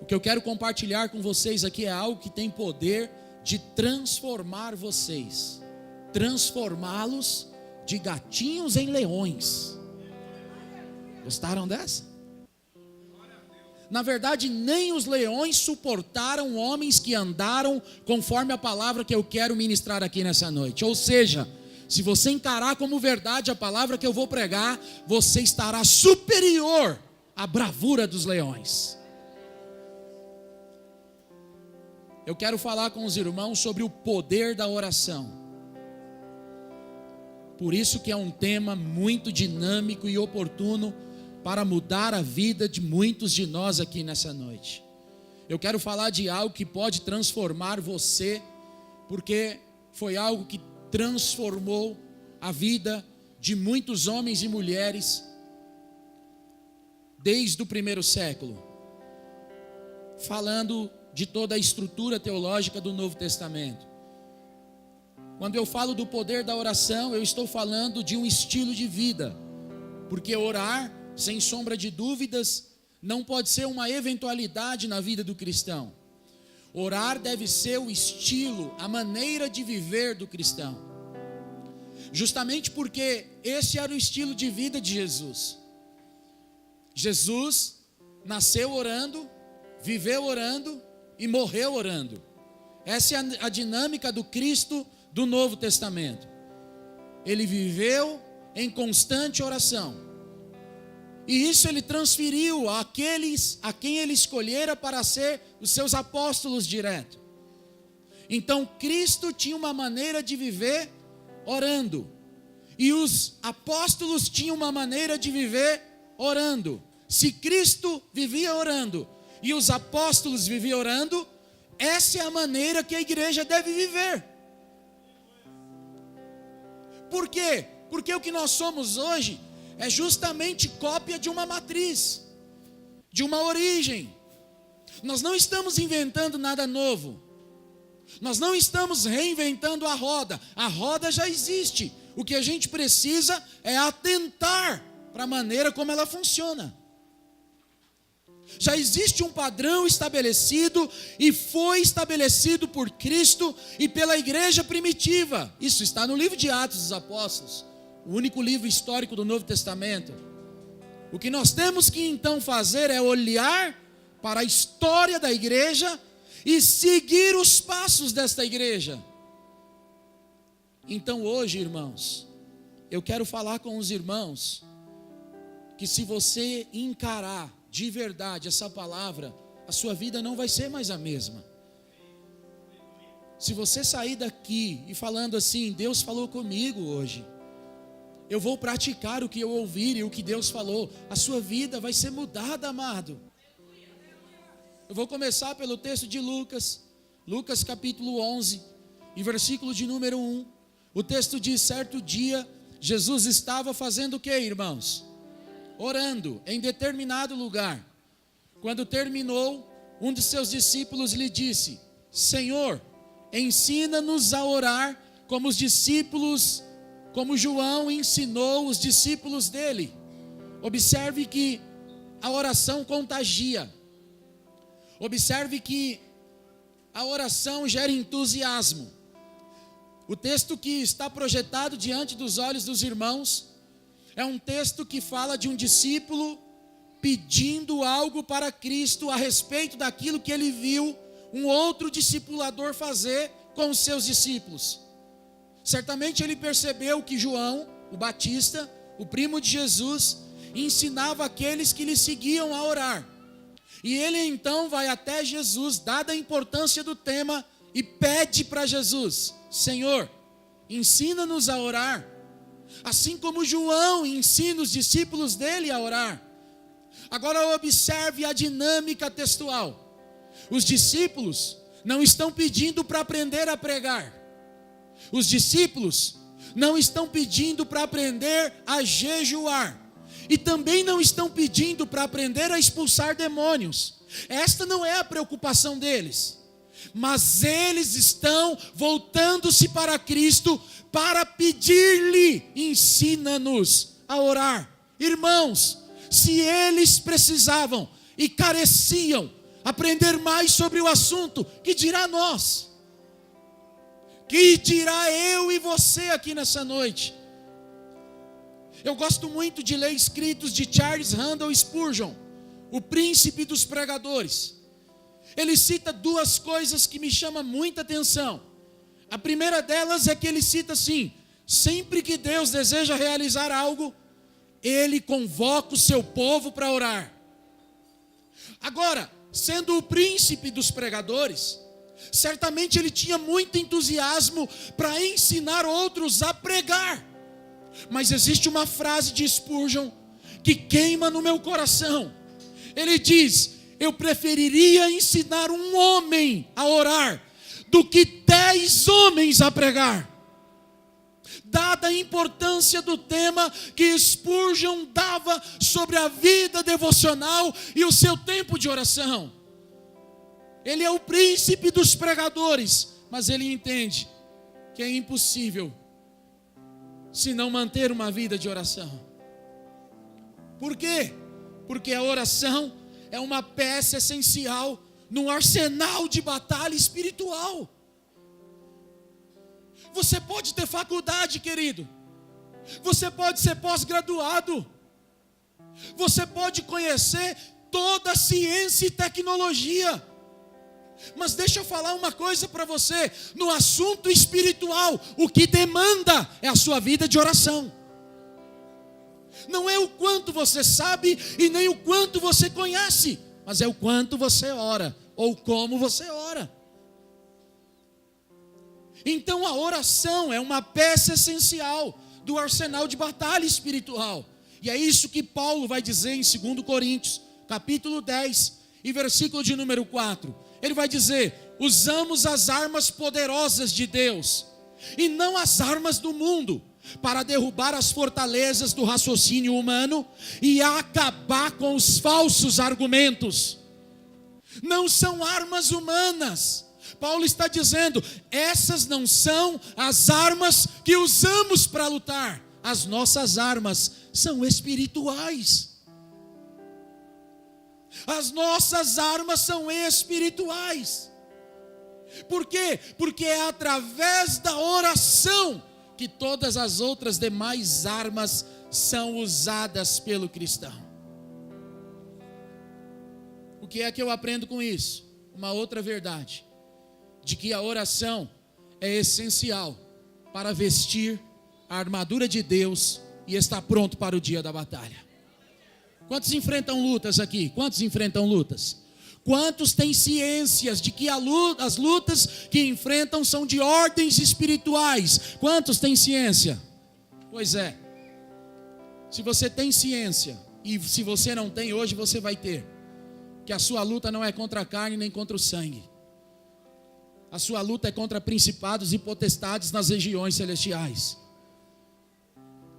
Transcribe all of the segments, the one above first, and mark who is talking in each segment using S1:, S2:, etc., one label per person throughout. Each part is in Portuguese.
S1: que eu quero compartilhar com vocês aqui é algo que tem poder de transformar vocês, transformá-los de gatinhos em leões. Gostaram dessa? Na verdade, nem os leões suportaram homens que andaram conforme a palavra que eu quero ministrar aqui nessa noite. Ou seja, se você encarar como verdade a palavra que eu vou pregar, você estará superior à bravura dos leões. Eu quero falar com os irmãos sobre o poder da oração. Por isso que é um tema muito dinâmico e oportuno para mudar a vida de muitos de nós aqui nessa noite. Eu quero falar de algo que pode transformar você, porque foi algo que transformou a vida de muitos homens e mulheres desde o primeiro século. Falando de toda a estrutura teológica do Novo Testamento. Quando eu falo do poder da oração, eu estou falando de um estilo de vida, porque orar, sem sombra de dúvidas, não pode ser uma eventualidade na vida do cristão. Orar deve ser o estilo, a maneira de viver do cristão. Justamente porque esse era o estilo de vida de Jesus. Jesus nasceu orando, viveu orando e morreu orando. Essa é a dinâmica do Cristo do Novo Testamento. Ele viveu em constante oração. E isso ele transferiu àqueles a quem ele escolhera para ser os seus apóstolos direto. Então Cristo tinha uma maneira de viver orando. E os apóstolos tinham uma maneira de viver orando. Se Cristo vivia orando e os apóstolos viviam orando, essa é a maneira que a igreja deve viver. Por quê? Porque o que nós somos hoje é justamente cópia de uma matriz, de uma origem. Nós não estamos inventando nada novo. Nós não estamos reinventando a roda já existe. O que a gente precisa é atentar para a maneira como ela funciona. Já existe um padrão estabelecido e foi estabelecido por Cristo e pela igreja primitiva. Isso está no livro de Atos dos Apóstolos, o único livro histórico do Novo Testamento. O que nós temos que então fazer é olhar para a história da igreja e seguir os passos desta igreja. Então hoje, irmãos, eu quero falar com os irmãos que se você encarar de verdade essa palavra, a sua vida não vai ser mais a mesma. Se você sair daqui e falando assim, Deus falou comigo hoje, eu vou praticar o que eu ouvir e o que Deus falou, a sua vida vai ser mudada, amado. Eu vou começar pelo texto de Lucas capítulo 11, e versículo de número 1. O texto diz: certo dia, Jesus estava fazendo o que, irmãos? Orando em determinado lugar. Quando terminou, um de seus discípulos lhe disse: Senhor, ensina-nos a orar como João ensinou os discípulos dele. Observe que a oração contagia. Observe que a oração gera entusiasmo. O texto que está projetado diante dos olhos dos irmãos é um texto que fala de um discípulo pedindo algo para Cristo a respeito daquilo que ele viu um outro discipulador fazer com os seus discípulos. Certamente ele percebeu que João, o Batista, o primo de Jesus, ensinava aqueles que lhe seguiam a orar. E ele então vai até Jesus, dada a importância do tema, e pede para Jesus: Senhor, ensina-nos a orar, assim como João ensina os discípulos dele a orar. Agora observe a dinâmica textual. Os discípulos não estão pedindo para aprender a pregar. Os discípulos não estão pedindo para aprender a jejuar. E também não estão pedindo para aprender a expulsar demônios. Esta não é a preocupação deles. Mas eles estão voltando-se para Cristo para pedir-lhe: ensina-nos a orar. Irmãos, se eles precisavam e careciam aprender mais sobre o assunto, que dirá nós? Que dirá eu e você aqui nessa noite? Eu gosto muito de ler escritos de Charles Randall Spurgeon, o príncipe dos pregadores. Ele cita duas coisas que me chamam muita atenção. A primeira delas é que ele cita assim: sempre que Deus deseja realizar algo, Ele convoca o seu povo para orar. Agora, sendo o príncipe dos pregadores, certamente ele tinha muito entusiasmo para ensinar outros a pregar. Mas existe uma frase de Spurgeon que queima no meu coração. Ele diz: eu preferiria ensinar um homem a orar do que 10 homens a pregar. Dada a importância do tema que Spurgeon dava sobre a vida devocional e o seu tempo de oração. Ele é o príncipe dos pregadores, mas ele entende que é impossível se não manter uma vida de oração. Por quê? Porque a oração é uma peça essencial num arsenal de batalha espiritual. Você pode ter faculdade, querido. Você pode ser pós-graduado. Você pode conhecer toda a ciência e tecnologia. Mas deixa eu falar uma coisa para você. No assunto espiritual, o que demanda é a sua vida de oração. Não é o quanto você sabe e nem o quanto você conhece, mas é o quanto você ora ou como você ora. Então a oração é uma peça essencial do arsenal de batalha espiritual. E é isso que Paulo vai dizer em 2 Coríntios, capítulo 10, e versículo de número 4. Ele vai dizer: usamos as armas poderosas de Deus, e não as armas do mundo, para derrubar as fortalezas do raciocínio humano e acabar com os falsos argumentos. Não são armas humanas. Paulo está dizendo: essas não são as armas que usamos para lutar. As nossas armas são espirituais. As nossas armas são espirituais. Por quê? Porque é através da oração que todas as outras demais armas são usadas pelo cristão. O que é que eu aprendo com isso? Uma outra verdade: de que a oração é essencial para vestir a armadura de Deus e estar pronto para o dia da batalha. Quantos enfrentam lutas aqui? Quantos enfrentam lutas? Quantos têm ciências de que as lutas que enfrentam são de ordens espirituais? Quantos têm ciência? Pois é. Se você tem ciência, e se você não tem, hoje você vai ter, que a sua luta não é contra a carne nem contra o sangue. A sua luta é contra principados e potestades nas regiões celestiais.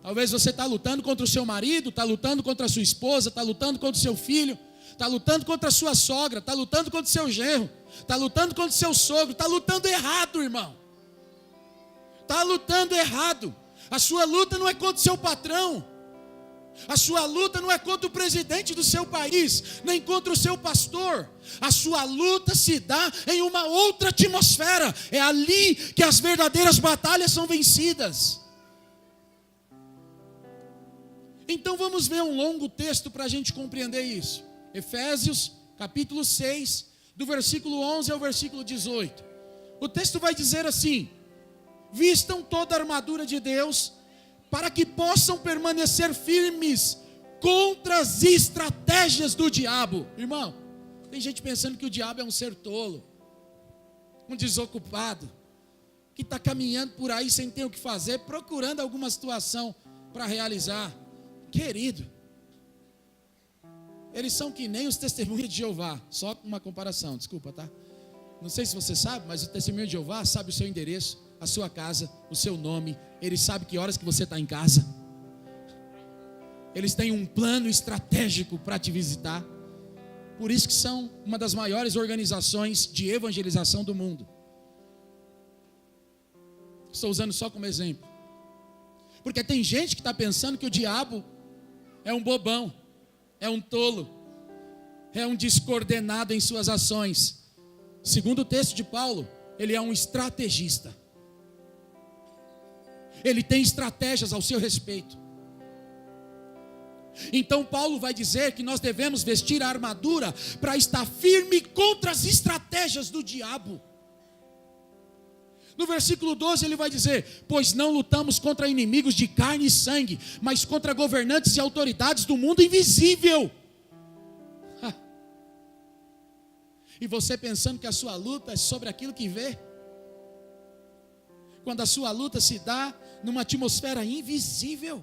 S1: Talvez você está lutando contra o seu marido, está lutando contra a sua esposa, está lutando contra o seu filho, está lutando contra a sua sogra, está lutando contra o seu genro, está lutando contra o seu sogro, está lutando errado, irmão. Está lutando errado. A sua luta não é contra o seu patrão. A sua luta não é contra o presidente do seu país, nem contra o seu pastor. A sua luta se dá em uma outra atmosfera. É ali que as verdadeiras batalhas são vencidas. Então vamos ver um longo texto para a gente compreender isso. Efésios capítulo 6, do versículo 11 ao versículo 18. O texto vai dizer assim: vistam toda a armadura de Deus, para que possam permanecer firmes contra as estratégias do diabo. Irmão, tem gente pensando que o diabo é um ser tolo, um desocupado, que está caminhando por aí sem ter o que fazer, procurando alguma situação para realizar. Querido, eles são que nem os testemunhos de Jeová. Só uma comparação, desculpa, tá? Não sei se você sabe, mas o testemunho de Jeová sabe o seu endereço, a sua casa, o seu nome. Ele sabe que horas que você está em casa. Eles têm um plano estratégico para te visitar. Por isso que são uma das maiores organizações de evangelização do mundo. Estou usando só como exemplo. Porque tem gente que está pensando que o diabo é um bobão, é um tolo. é um descoordenado em suas ações. Segundo o texto de Paulo, ele é um estrategista. Ele tem estratégias ao seu respeito. Então Paulo vai dizer que nós devemos vestir a armadura para estar firme contra as estratégias do diabo. No versículo 12 ele vai dizer: pois não lutamos contra inimigos de carne e sangue, mas contra governantes e autoridades do mundo invisível. E você pensando que a sua luta é sobre aquilo que vê, quando a sua luta se dá numa atmosfera invisível,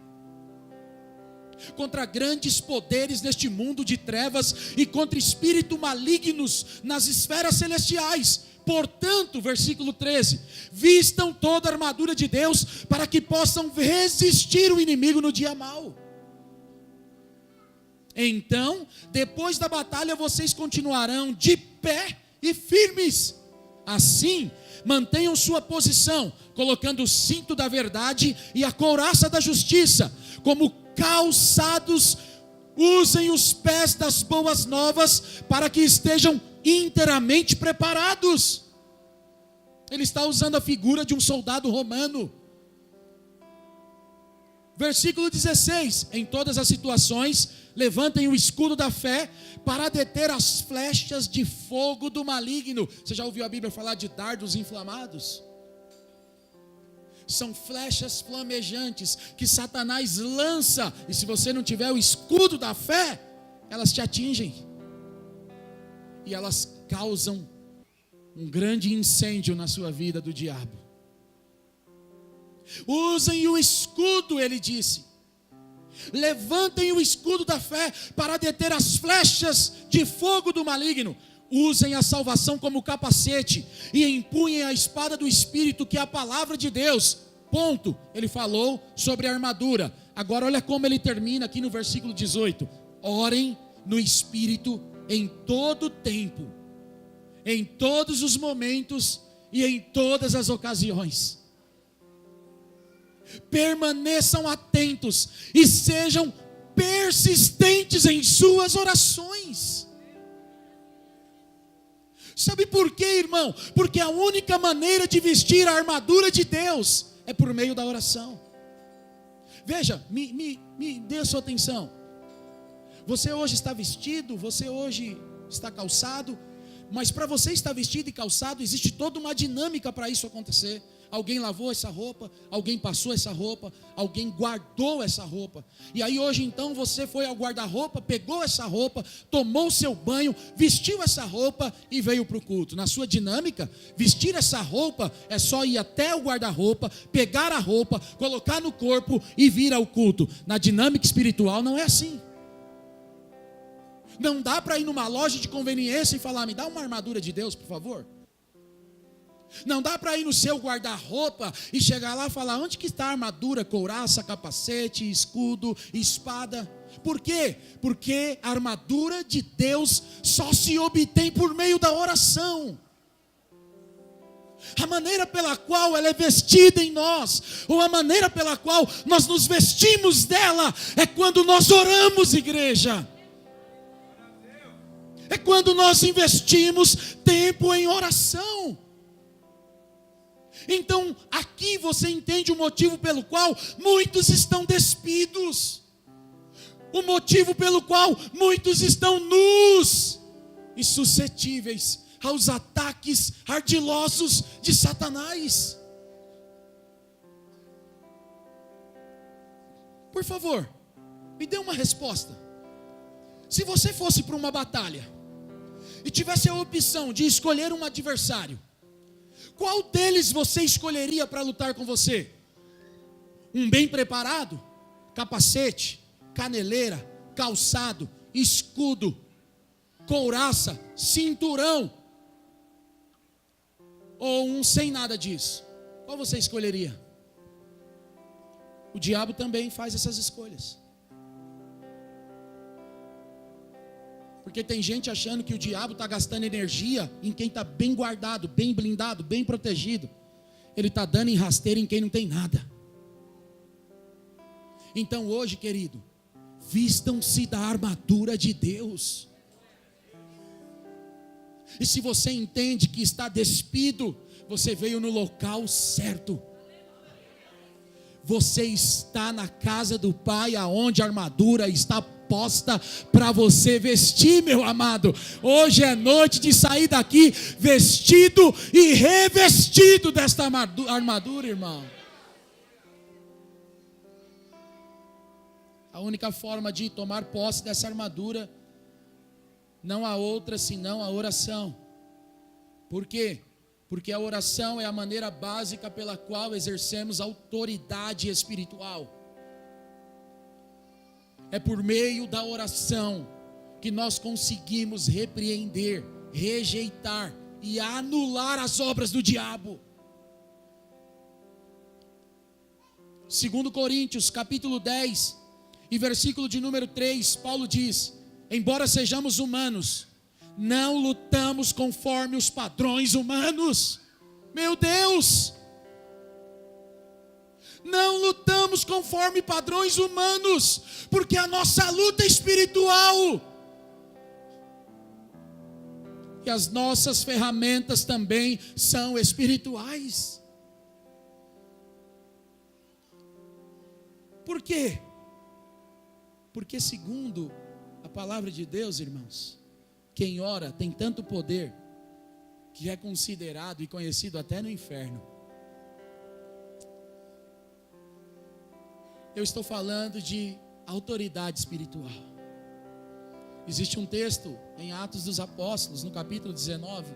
S1: contra grandes poderes neste mundo de trevas e contra espíritos malignos nas esferas celestiais. Portanto, versículo 13: vistam toda a armadura de Deus para que possam resistir o inimigo no dia mau. Então, depois da batalha, vocês continuarão de pé e firmes. Assim, mantenham sua posição, colocando o cinto da verdade e a couraça da justiça como calçados. Usem os pés das boas novas para que estejam inteiramente preparados. Ele está usando a figura de um soldado romano. Versículo 16: em todas as situações, levantem o escudo da fé para deter as flechas de fogo do maligno. Você já ouviu a Bíblia falar de dardos inflamados? São flechas flamejantes que Satanás lança, e se você não tiver o escudo da fé, elas te atingem, e elas causam um grande incêndio na sua vida do diabo. Usem o escudo, ele disse. Levantem o escudo da fé para deter as flechas de fogo do maligno. Usem a salvação como capacete e empunhem a espada do Espírito, que é a palavra de Deus. Ponto. Ele falou sobre a armadura. Agora olha como ele termina aqui no versículo 18: orem no Espírito em todo tempo, em todos os momentos e em todas as ocasiões. Permaneçam atentos e sejam persistentes em suas orações. Sabe por quê, irmão? Porque a única maneira de vestir a armadura de Deus é por meio da oração. Veja, me dê a sua atenção. Você hoje está vestido, você hoje está calçado, mas para você estar vestido e calçado, existe toda uma dinâmica para isso acontecer. Alguém lavou essa roupa, alguém passou essa roupa, alguém guardou essa roupa. E aí hoje então você foi ao guarda-roupa, pegou essa roupa, tomou o seu banho, vestiu essa roupa e veio para o culto. Na sua dinâmica, vestir essa roupa é só ir até o guarda-roupa, pegar a roupa, colocar no corpo e vir ao culto. Na dinâmica espiritual não é assim. Não dá para ir numa loja de conveniência e falar: me dá uma armadura de Deus, por favor. Não dá para ir no seu guarda-roupa e chegar lá e falar: onde que está a armadura, couraça, capacete, escudo, espada? Por quê? Porque a armadura de Deus só se obtém por meio da oração. A maneira pela qual ela é vestida em nós, ou a maneira pela qual nós nos vestimos dela, é quando nós oramos, igreja. É quando nós investimos tempo em oração. Então, aqui você entende o motivo pelo qual muitos estão despidos. O motivo pelo qual muitos estão nus e suscetíveis aos ataques ardilosos de Satanás. Por favor, me dê uma resposta. Se você fosse para uma batalha e tivesse a opção de escolher um adversário, qual deles você escolheria para lutar com você? Um bem preparado? Capacete, caneleira, calçado, escudo, couraça, cinturão? Ou um sem nada disso? Qual você escolheria? O diabo também faz essas escolhas. Porque tem gente achando que o diabo está gastando energia em quem está bem guardado, bem blindado, bem protegido. Ele está dando em rasteira em quem não tem nada. Então hoje, querido, vistam-se da armadura de Deus. E se você entende que está despido, você veio no local certo. Você está na casa do Pai, aonde a armadura está posta para você vestir, meu amado. Hoje é noite de sair daqui vestido e revestido desta armadura, irmão. A única forma de tomar posse dessa armadura, não há outra senão a oração. Por quê? Porque a oração é a maneira básica pela qual exercemos autoridade espiritual. É por meio da oração que nós conseguimos repreender, rejeitar e anular as obras do diabo. 2 Coríntios, capítulo 10, e versículo de número 3, Paulo diz: embora sejamos humanos, não lutamos conforme os padrões humanos. Meu Deus! Não lutamos conforme padrões humanos, porque a nossa luta é espiritual. E as nossas ferramentas também são espirituais. Por quê? Porque segundo a palavra de Deus, irmãos, quem ora tem tanto poder que é considerado e conhecido até no inferno. Eu estou falando de autoridade espiritual. Existe um texto em Atos dos Apóstolos, no capítulo 19,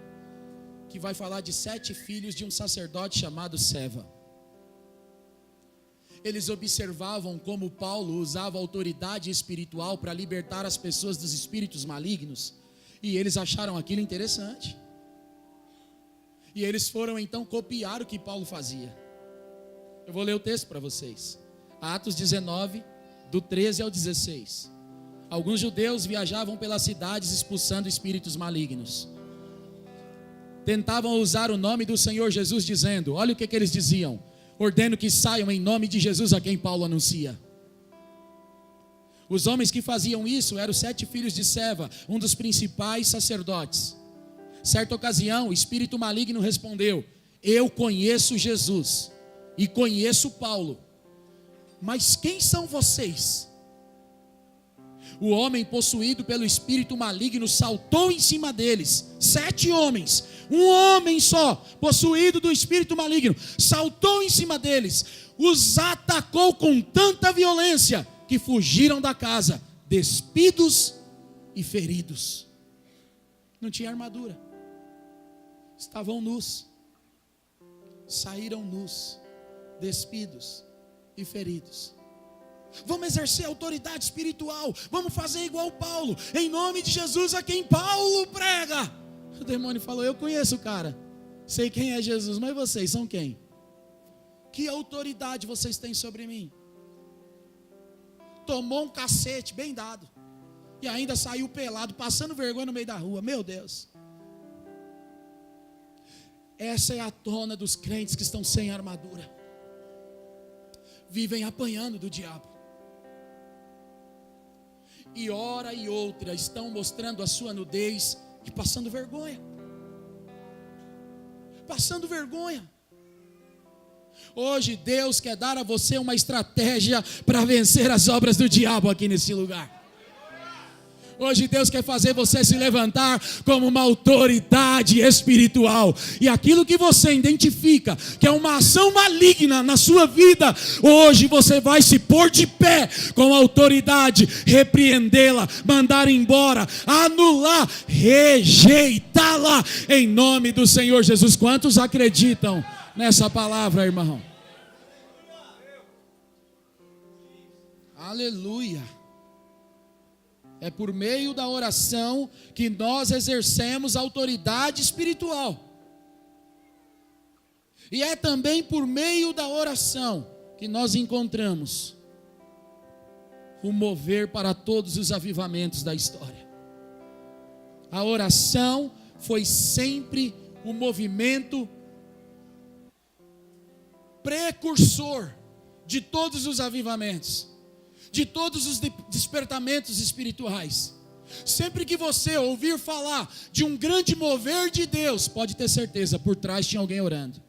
S1: que vai falar de 7 filhos de um sacerdote chamado Seva. Eles observavam como Paulo usava autoridade espiritual para libertar as pessoas dos espíritos malignos, e eles acharam aquilo interessante. E eles foram então copiar o que Paulo fazia. Eu vou ler o texto para vocês. Atos 19, do 13 ao 16. Alguns judeus viajavam pelas cidades expulsando espíritos malignos. Tentavam usar o nome do Senhor Jesus, dizendo, olha o que eles diziam: ordeno que saiam em nome de Jesus a quem Paulo anuncia. Os homens que faziam isso eram 7 filhos de Seva, um dos principais sacerdotes. Certa ocasião, o espírito maligno respondeu: eu conheço Jesus e conheço Paulo, mas quem são vocês? O homem possuído pelo espírito maligno saltou em cima deles. 7 homens, um homem só, possuído do espírito maligno, saltou em cima deles, os atacou com tanta violência que fugiram da casa, despidos e feridos. Não tinha armadura, estavam nus, saíram nus, despidos e feridos. Vamos exercer autoridade espiritual, vamos fazer igual Paulo, em nome de Jesus a quem Paulo prega. O demônio falou: eu conheço o cara, sei quem é Jesus, mas vocês são quem? Que autoridade vocês têm sobre mim? Tomou um cacete bem dado, e ainda saiu pelado, passando vergonha no meio da rua. Meu Deus, essa é a tona dos crentes que estão sem armadura, vivem apanhando do diabo. E hora e outra estão mostrando a sua nudez e passando vergonha. Passando vergonha. Hoje Deus quer dar a você uma estratégia para vencer as obras do diabo aqui nesse lugar. Hoje Deus quer fazer você se levantar como uma autoridade espiritual. E aquilo que você identifica que é uma ação maligna na sua vida, hoje você vai se pôr de pé com autoridade, repreendê-la, mandar embora, anular, rejeitá-la em nome do Senhor Jesus. Quantos acreditam nessa palavra, irmão? Aleluia. É por meio da oração que nós exercemos autoridade espiritual. E é também por meio da oração que nós encontramos o mover para todos os avivamentos da história. A oração foi sempre o movimento precursor de todos os avivamentos, de todos os despertamentos espirituais. Sempre que você ouvir falar de um grande mover de Deus, pode ter certeza, por trás tinha alguém orando.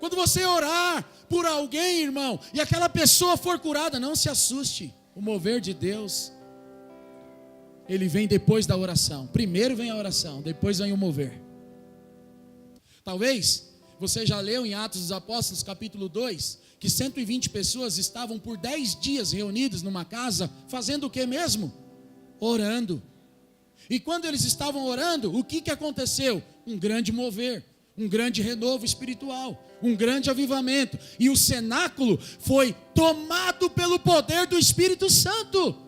S1: Quando você orar por alguém, irmão, e aquela pessoa for curada, não se assuste. O mover de Deus, ele vem depois da oração. Primeiro vem a oração, depois vem o mover. Talvez você já leu em Atos dos Apóstolos, capítulo 2, que 120 pessoas estavam por 10 dias reunidos numa casa, fazendo o que mesmo? Orando. E quando eles estavam orando, o que aconteceu? Um grande mover, um grande renovo espiritual, um grande avivamento. E o cenáculo foi tomado pelo poder do Espírito Santo.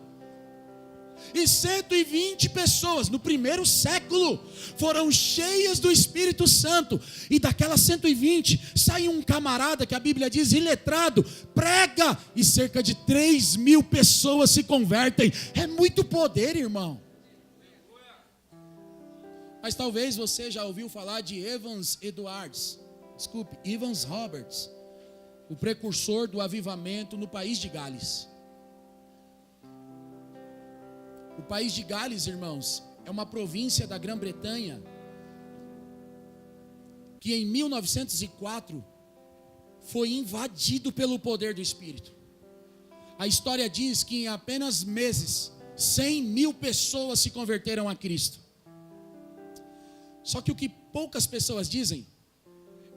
S1: E 120 pessoas no primeiro século foram cheias do Espírito Santo. E daquelas 120 sai um camarada que a Bíblia diz iletrado, prega, e cerca de 3.000 pessoas se convertem. É muito poder, irmão. Mas talvez você já ouviu falar de Evans Roberts, o precursor do avivamento no país de Gales. O país de Gales, irmãos, é uma província da Grã-Bretanha que em 1904 foi invadido pelo poder do Espírito. A história diz que em apenas meses 100.000 pessoas se converteram a Cristo. Só que o que poucas pessoas dizem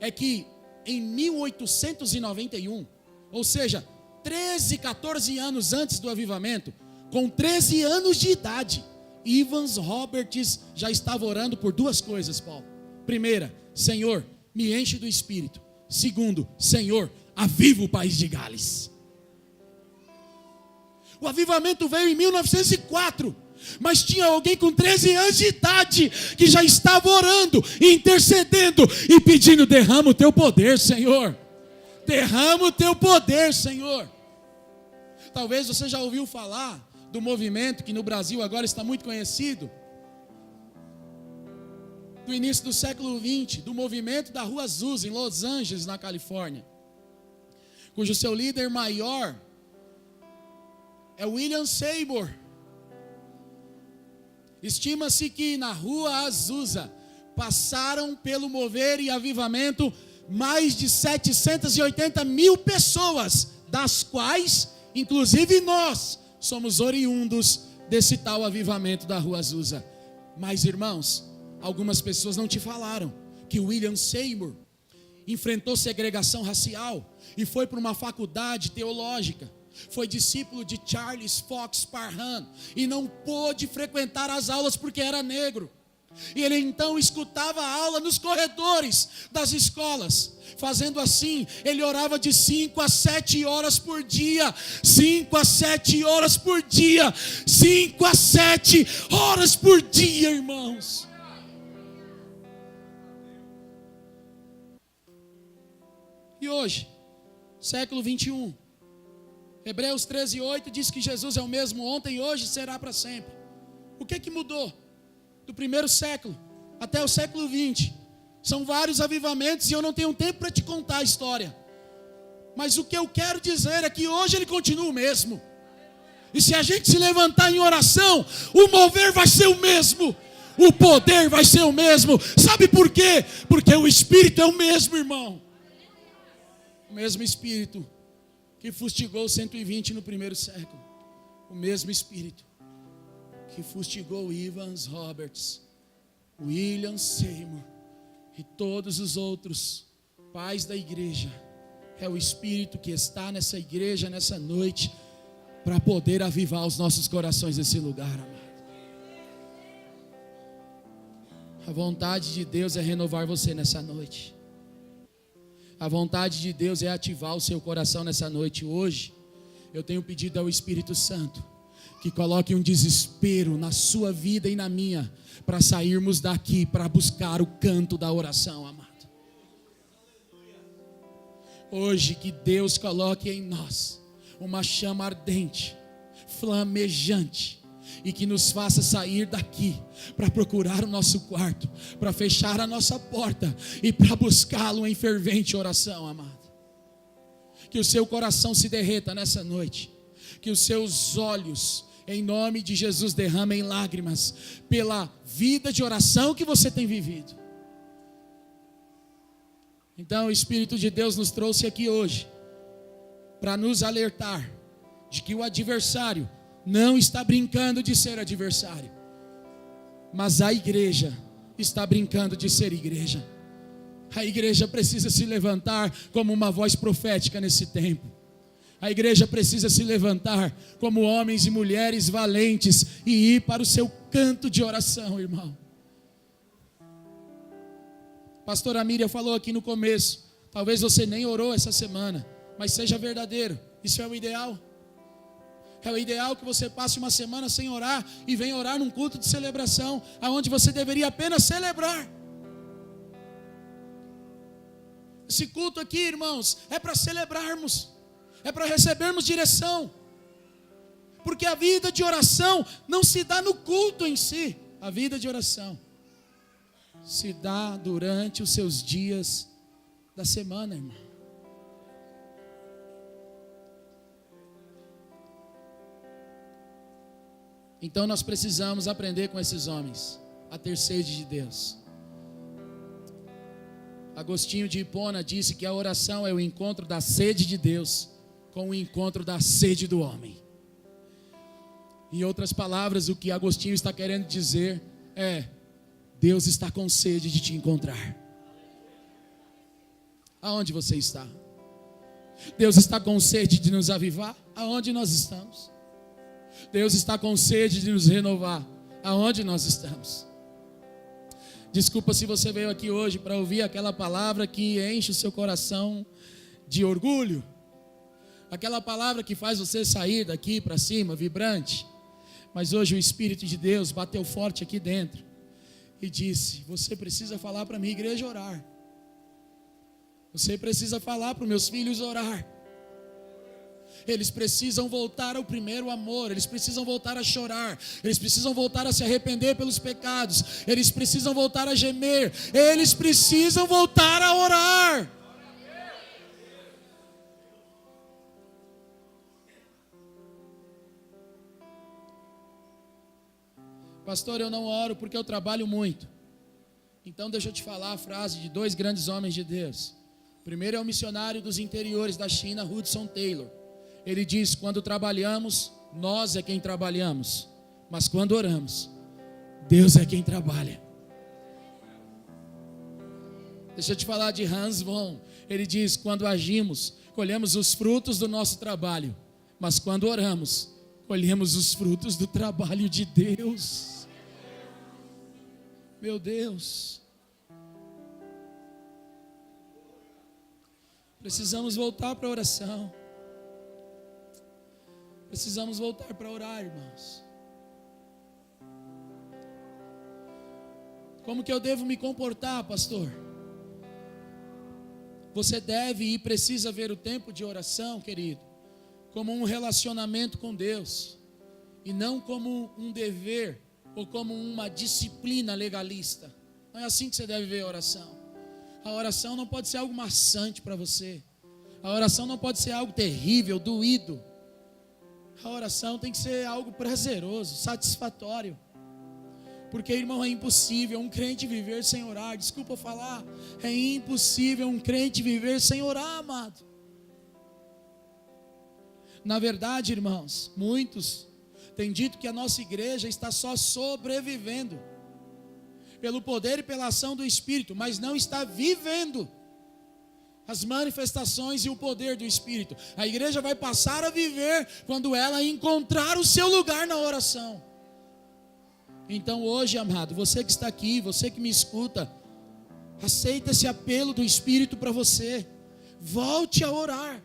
S1: é que em 1891, ou seja, 13, 14 anos antes do avivamento, com 13 anos de idade, Evans Roberts já estava orando por duas coisas, Paulo. Primeira, Senhor, me enche do Espírito. Segundo, Senhor, aviva o país de Gales. O avivamento veio em 1904, mas tinha alguém com 13 anos de idade que já estava orando, intercedendo e pedindo: derrama o teu poder, Senhor. Derrama o teu poder, Senhor. Talvez você já ouviu falar do movimento que no Brasil agora está muito conhecido, do início do século XX, do movimento da Rua Azusa, em Los Angeles, na Califórnia, cujo seu líder maior é William Seymour. Estima-se que na Rua Azusa passaram pelo mover e avivamento mais de 780.000 pessoas, das quais, inclusive nós, somos oriundos desse tal avivamento da Rua Azusa. Mas, irmãos, algumas pessoas não te falaram que William Seymour enfrentou segregação racial e foi para uma faculdade teológica. Foi discípulo de Charles Fox Parham e não pôde frequentar as aulas porque era negro. E ele então escutava a aula nos corredores das escolas. Fazendo assim, ele orava de 5 a 7 horas por dia. 5 a 7 horas por dia. 5 a 7 horas por dia, irmãos. E hoje, século 21, Hebreus 13:8 diz que Jesus é o mesmo ontem, hoje e será para sempre. O que mudou do primeiro século até o século 20? São vários avivamentos e eu não tenho tempo para te contar a história. Mas o que eu quero dizer é que hoje ele continua o mesmo. E se a gente se levantar em oração, o mover vai ser o mesmo, o poder vai ser o mesmo. Sabe por quê? Porque o Espírito é o mesmo, irmão. O mesmo Espírito que fustigou 120 no primeiro século. O mesmo Espírito que fustigou Evans Roberts, William Seymour e todos os outros pais da igreja. É o Espírito que está nessa igreja, nessa noite, para poder avivar os nossos corações nesse lugar, amado. A vontade de Deus é renovar você nessa noite. A vontade de Deus é ativar o seu coração nessa noite. Hoje, eu tenho pedido ao Espírito Santo que coloque um desespero na sua vida e na minha, para sairmos daqui, para buscar o canto da oração, amado. Hoje, que Deus coloque em nós uma chama ardente, flamejante, e que nos faça sair daqui para procurar o nosso quarto, para fechar a nossa porta e para buscá-lo em fervente oração, amado. Que o seu coração se derreta nessa noite, que os seus olhos Em nome de Jesus, derramem lágrimas pela vida de oração que você tem vivido. Então o Espírito de Deus nos trouxe aqui hoje para nos alertar de que o adversário não está brincando de ser adversário, mas a igreja está brincando de ser igreja. A igreja precisa se levantar como uma voz profética nesse tempo. A igreja precisa se levantar como homens e mulheres valentes e ir para o seu canto de oração, irmão. Pastora Miriam falou aqui no começo, talvez você nem orou essa semana, mas seja verdadeiro, isso é o ideal. É o ideal que você passe uma semana sem orar e venha orar num culto de celebração, aonde você deveria apenas celebrar. Esse culto aqui, irmãos, é para celebrarmos, é para recebermos direção, porque a vida de oração não se dá no culto em si, a vida de oração se dá durante os seus dias da semana, irmão. Então nós precisamos aprender com esses homens a ter sede de Deus. Agostinho de Hipona disse que a oração é o encontro da sede de Deus com o encontro da sede do homem. Em outras palavras, o que Agostinho está querendo dizer é: Deus está com sede de te encontrar. Aonde você está? Deus está com sede de nos avivar? Aonde nós estamos? Deus está com sede de nos renovar? Aonde nós estamos? Desculpa se você veio aqui hoje para ouvir aquela palavra que enche o seu coração de orgulho, aquela palavra que faz você sair daqui para cima, vibrante, mas hoje o Espírito de Deus bateu forte aqui dentro e disse: você precisa falar para a minha igreja orar, você precisa falar para os meus filhos orar. Eles precisam voltar ao primeiro amor, eles precisam voltar a chorar, eles precisam voltar a se arrepender pelos pecados, eles precisam voltar a gemer, eles precisam voltar a orar. Pastor, eu não oro porque eu trabalho muito. Então deixa eu te falar a frase de dois grandes homens de Deus. O primeiro é o missionário dos interiores da China, Hudson Taylor. Ele diz: quando trabalhamos, nós é quem trabalhamos, mas quando oramos, Deus é quem trabalha. Deixa eu te falar de Hans Von. Ele diz: quando agimos, colhemos os frutos do nosso trabalho, mas quando oramos, colhemos os frutos do trabalho de Deus. Meu Deus, precisamos voltar para a oração. Precisamos voltar para orar, irmãos. Como que eu devo me comportar, pastor? Você deve e precisa ver o tempo de oração, querido, como um relacionamento com Deus, e não como um dever, ou como uma disciplina legalista. Não é assim que você deve ver a oração. A oração não pode ser algo maçante para você. A oração não pode ser algo terrível, doído. A oração tem que ser algo prazeroso, satisfatório. Porque, irmão, é impossível um crente viver sem orar. Desculpa falar, é impossível um crente viver sem orar, amado. Na verdade, irmãos, muitos têm dito que a nossa igreja está só sobrevivendo pelo poder e pela ação do Espírito, mas não está vivendo as manifestações e o poder do Espírito. A igreja vai passar a viver quando ela encontrar o seu lugar na oração. Então hoje, amado, você que está aqui, você que me escuta, aceita esse apelo do Espírito para você. Volte a orar.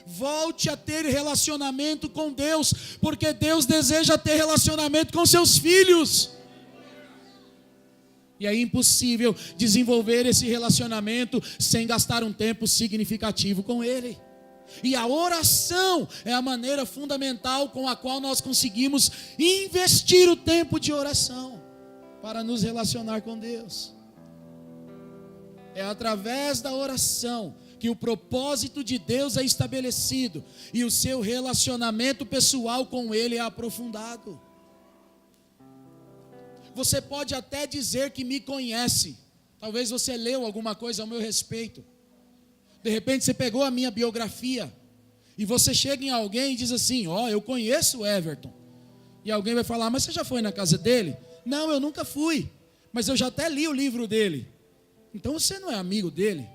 S1: Volte a ter relacionamento com Deus, porque Deus deseja ter relacionamento com seus filhos. E é impossível desenvolver esse relacionamento sem gastar um tempo significativo com Ele. E a oração é a maneira fundamental com a qual nós conseguimos investir o tempo de oração para nos relacionar com Deus. É através da oração que o propósito de Deus é estabelecido e o seu relacionamento pessoal com Ele é aprofundado. Você pode até dizer que me conhece, talvez você leu alguma coisa ao meu respeito, de repente você pegou a minha biografia, e você chega em alguém e diz assim: ó, eu conheço o Everton, e alguém vai falar: mas você já foi na casa dele? Não, eu nunca fui, mas eu já até li o livro dele. Então você não é amigo dele,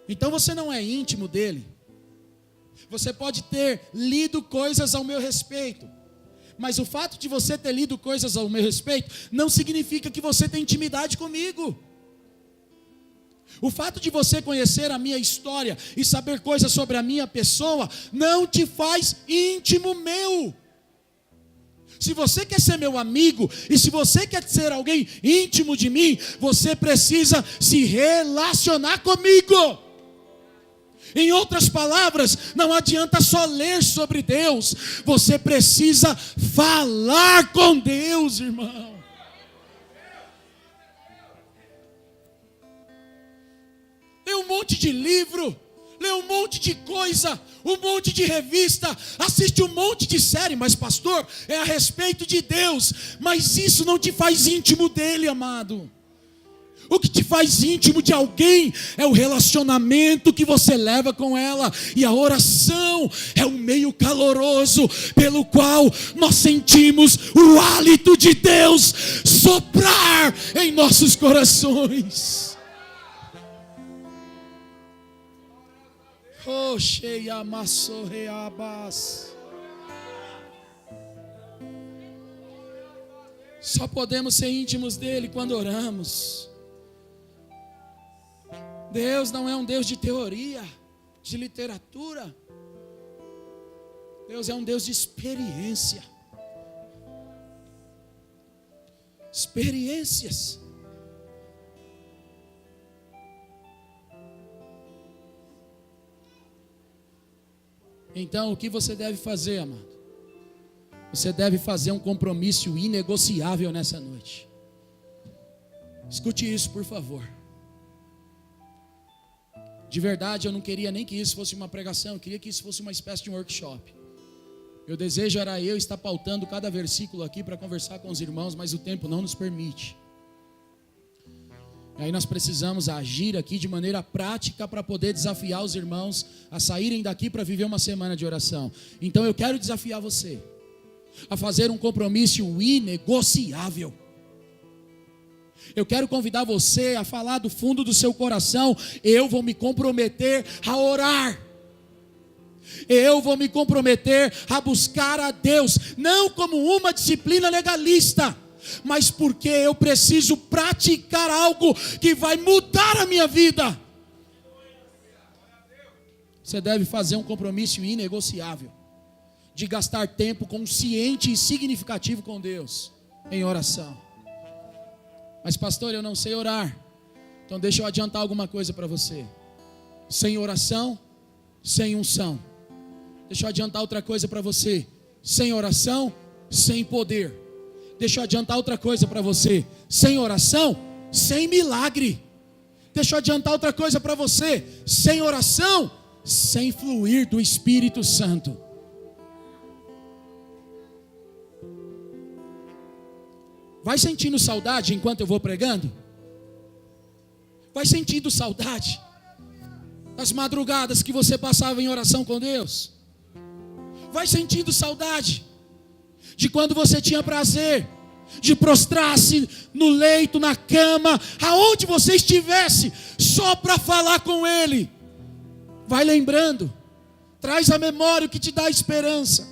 S1: então você não é íntimo dele. Você pode ter lido coisas ao meu respeito, mas o fato de você ter lido coisas ao meu respeito não significa que você tem intimidade comigo. O fato de você conhecer a minha história e saber coisas sobre a minha pessoa não te faz íntimo meu. Se você quer ser meu amigo e se você quer ser alguém íntimo de mim, você precisa se relacionar comigo. Em outras palavras, não adianta só ler sobre Deus, você precisa falar com Deus, irmão. Lê um monte de livro, lê um monte de coisa, um monte de revista, assiste um monte de série, mas pastor, é a respeito de Deus, mas isso não te faz íntimo dele, amado. O que te faz íntimo de alguém é o relacionamento que você leva com ela. E a oração é um meio caloroso pelo qual nós sentimos o hálito de Deus soprar em nossos corações. Oh, cheia massorreabas. Só podemos ser íntimos dele quando oramos. Deus não é um Deus de teoria, de literatura. Deus é um Deus de experiência. Experiências. Então, o que você deve fazer, amado? Você deve fazer um compromisso inegociável nessa noite. Escute isso, por favor. De verdade, eu não queria nem que isso fosse uma pregação, eu queria que isso fosse uma espécie de um workshop. Meu desejo era eu estar pautando cada versículo aqui para conversar com os irmãos, mas o tempo não nos permite. E aí nós precisamos agir aqui de maneira prática para poder desafiar os irmãos a saírem daqui para viver uma semana de oração. Então eu quero desafiar você a fazer um compromisso inegociável. Eu quero convidar você a falar do fundo do seu coração: eu vou me comprometer a orar. Eu vou me comprometer a buscar a Deus, não como uma disciplina legalista, mas porque eu preciso praticar algo que vai mudar a minha vida. Você deve fazer um compromisso inegociável de gastar tempo consciente e significativo com Deus em oração. Mas pastor, eu não sei orar. Então deixa eu adiantar alguma coisa para você. Sem oração, sem unção. Deixa eu adiantar outra coisa para você. Sem oração, sem poder. Deixa eu adiantar outra coisa para você. Sem oração, sem milagre. Deixa eu adiantar outra coisa para você. Sem oração, sem fluir do Espírito Santo. Vai sentindo saudade enquanto eu vou pregando? Vai sentindo saudade das madrugadas que você passava em oração com Deus? Vai sentindo saudade de quando você tinha prazer de prostrar-se no leito, na cama, aonde você estivesse, só para falar com Ele? Vai lembrando, traz à memória o que te dá esperança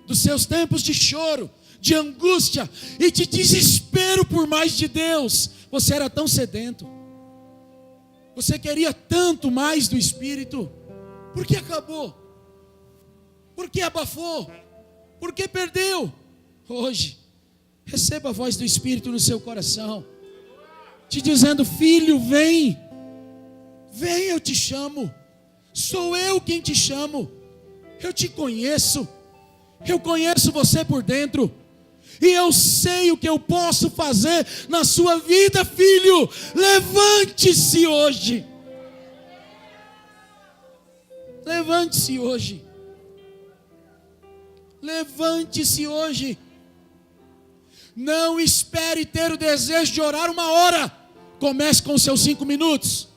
S1: dos seus tempos de choro, de angústia e de desespero por mais de Deus. Você era tão sedento, você queria tanto mais do Espírito. Por que acabou? Por que abafou? Por que perdeu? Hoje, receba a voz do Espírito no seu coração, te dizendo: filho, vem, vem, eu te chamo, sou eu quem te chamo, eu te conheço, eu conheço você por dentro, E eu sei o que eu posso fazer na sua vida, filho. Levante-se hoje. Levante-se hoje. Levante-se hoje. Não espere ter o desejo de orar 1 hora. Comece com seus 5 minutos.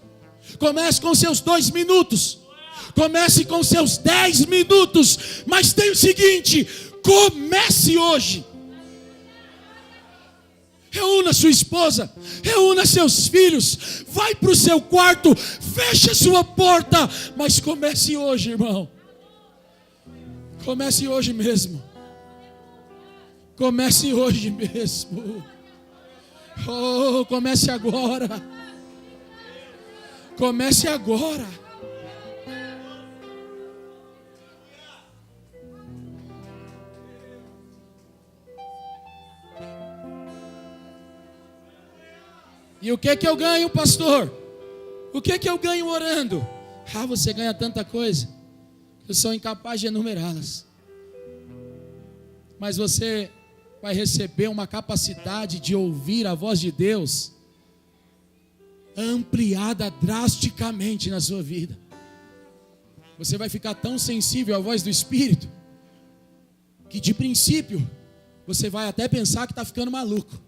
S1: Comece com seus 2 minutos. Comece com seus 10 minutos. Mas tem o seguinte: comece hoje. Reúna sua esposa, reúna seus filhos, vai para o seu quarto, feche a sua porta, mas comece hoje, irmão. Comece hoje mesmo. Comece hoje mesmo. Oh, comece agora. Comece agora. E o que eu ganho, pastor? O que eu ganho orando? Você ganha tanta coisa, eu sou incapaz de enumerá-las. Mas você vai receber uma capacidade de ouvir a voz de Deus ampliada drasticamente na sua vida. Você vai ficar tão sensível à voz do Espírito que de princípio você vai até pensar que está ficando maluco.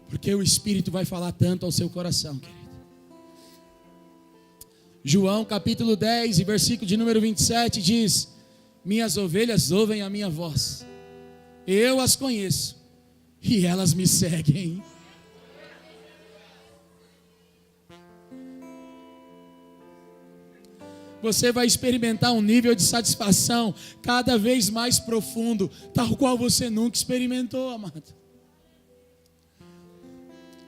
S1: Porque o Espírito vai falar tanto ao seu coração, querido. João capítulo 10 e versículo de número 27 diz: minhas ovelhas ouvem a minha voz, eu as conheço e elas me seguem. Você vai experimentar um nível de satisfação cada vez mais profundo, tal qual você nunca experimentou, amado.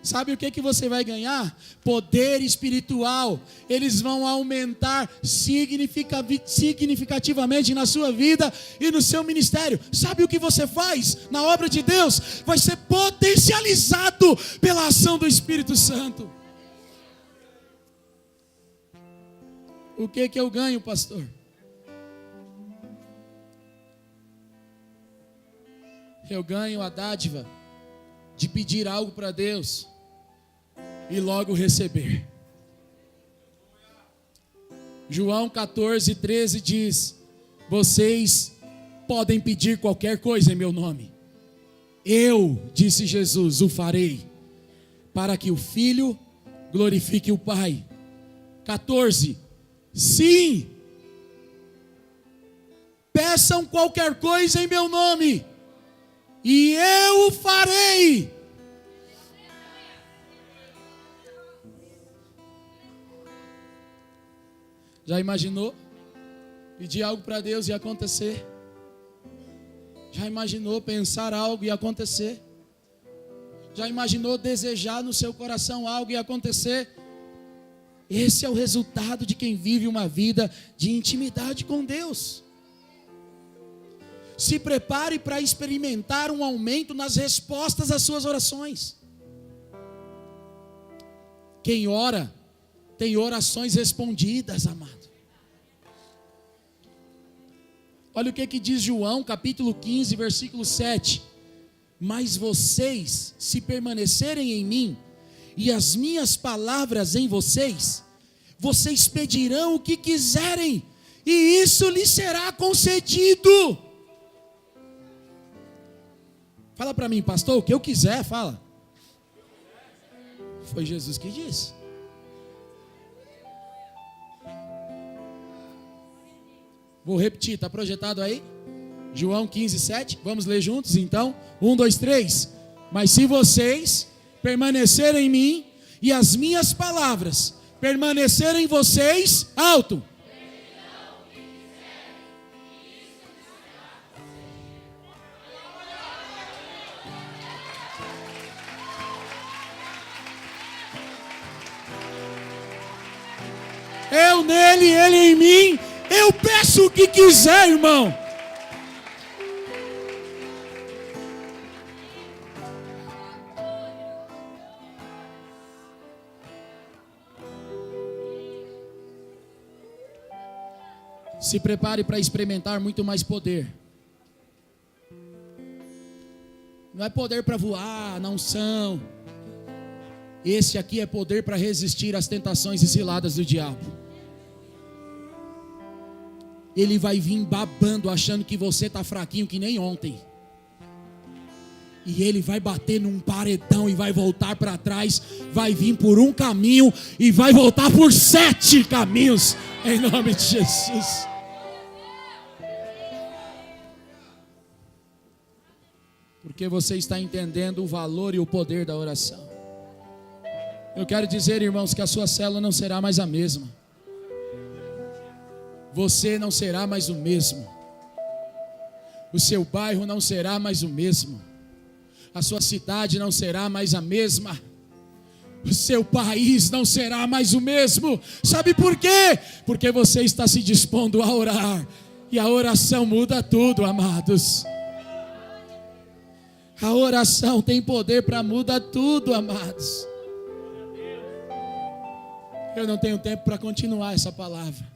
S1: Sabe o que você vai ganhar? Poder espiritual. Eles vão aumentar significativamente na sua vida e no seu ministério. Sabe o que você faz na obra de Deus? Vai ser potencializado pela ação do Espírito Santo. O que eu ganho, pastor? Eu ganho a dádiva de pedir algo para Deus e logo receber. João 14:13 diz: vocês podem pedir qualquer coisa em meu nome. Eu, disse Jesus, o farei, para que o Filho glorifique o Pai. 14: sim, peçam qualquer coisa em meu nome, e eu o farei. Já imaginou pedir algo para Deus e acontecer? Já imaginou pensar algo e acontecer? Já imaginou desejar no seu coração algo e acontecer? Esse é o resultado de quem vive uma vida de intimidade com Deus. Se prepare para experimentar um aumento nas respostas às suas orações. Quem ora tem orações respondidas, amado. Olha o que diz João, capítulo 15, versículo 7. Mas vocês, se permanecerem em mim, e as minhas palavras em vocês, vocês pedirão o que quiserem, e isso lhes será concedido. Fala para mim, pastor, o que eu quiser, fala. Foi Jesus que disse. Vou repetir, está projetado aí? João 15, 7. Vamos ler juntos então? 1, 2, 3. Mas se vocês permanecerem em mim e as minhas palavras permanecerem em vocês, alto. Eu nele, ele em mim. Eu peço o que quiser, irmão. Se prepare para experimentar muito mais poder. Não é poder para voar, não são. Esse aqui é poder para resistir às tentações e ciladas do diabo. Ele vai vir babando, achando que você está fraquinho que nem ontem. E ele vai bater num paredão e vai voltar para trás. Vai vir por um caminho e vai voltar por 7 caminhos. Em nome de Jesus. Porque você está entendendo o valor e o poder da oração. Eu quero dizer, irmãos, que a sua célula não será mais a mesma. Você não será mais o mesmo. O seu bairro não será mais o mesmo. A sua cidade não será mais a mesma. O seu país não será mais o mesmo. Sabe por quê? Porque você está se dispondo a orar. E a oração muda tudo, amados. A oração tem poder para mudar tudo, amados. Eu não tenho tempo para continuar essa palavra.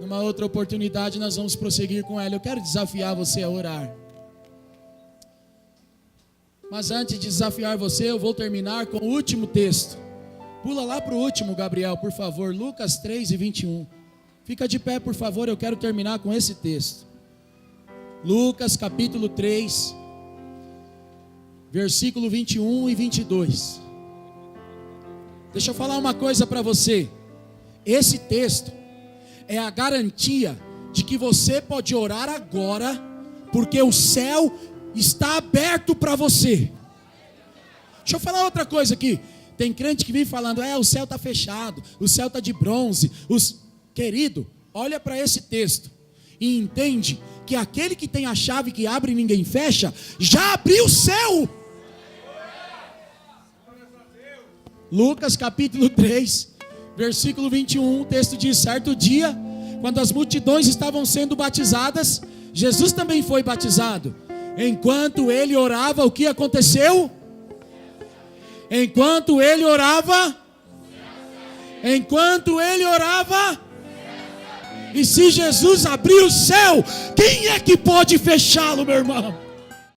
S1: Numa outra oportunidade nós vamos prosseguir com ela. Eu quero desafiar você a orar. Mas antes de desafiar você, eu vou terminar com o último texto. Pula lá para o último, Gabriel, por favor. Lucas 3:21. Fica de pé, por favor, eu quero terminar com esse texto. Lucas capítulo 3, versículo 21 e 22. Deixa eu falar uma coisa para você. Esse texto é a garantia de que você pode orar agora, porque o céu está aberto para você. Deixa eu falar outra coisa aqui. Tem crente que vem falando, o céu está fechado, o céu está de bronze. Querido, olha para esse texto e entende que aquele que tem a chave que abre e ninguém fecha, já abriu o céu. Lucas capítulo 3, versículo 21, o texto diz: certo dia, quando as multidões estavam sendo batizadas, Jesus também foi batizado. Enquanto ele orava, o que aconteceu? Enquanto ele orava, e se Jesus abrir o céu, quem é que pode fechá-lo, meu irmão?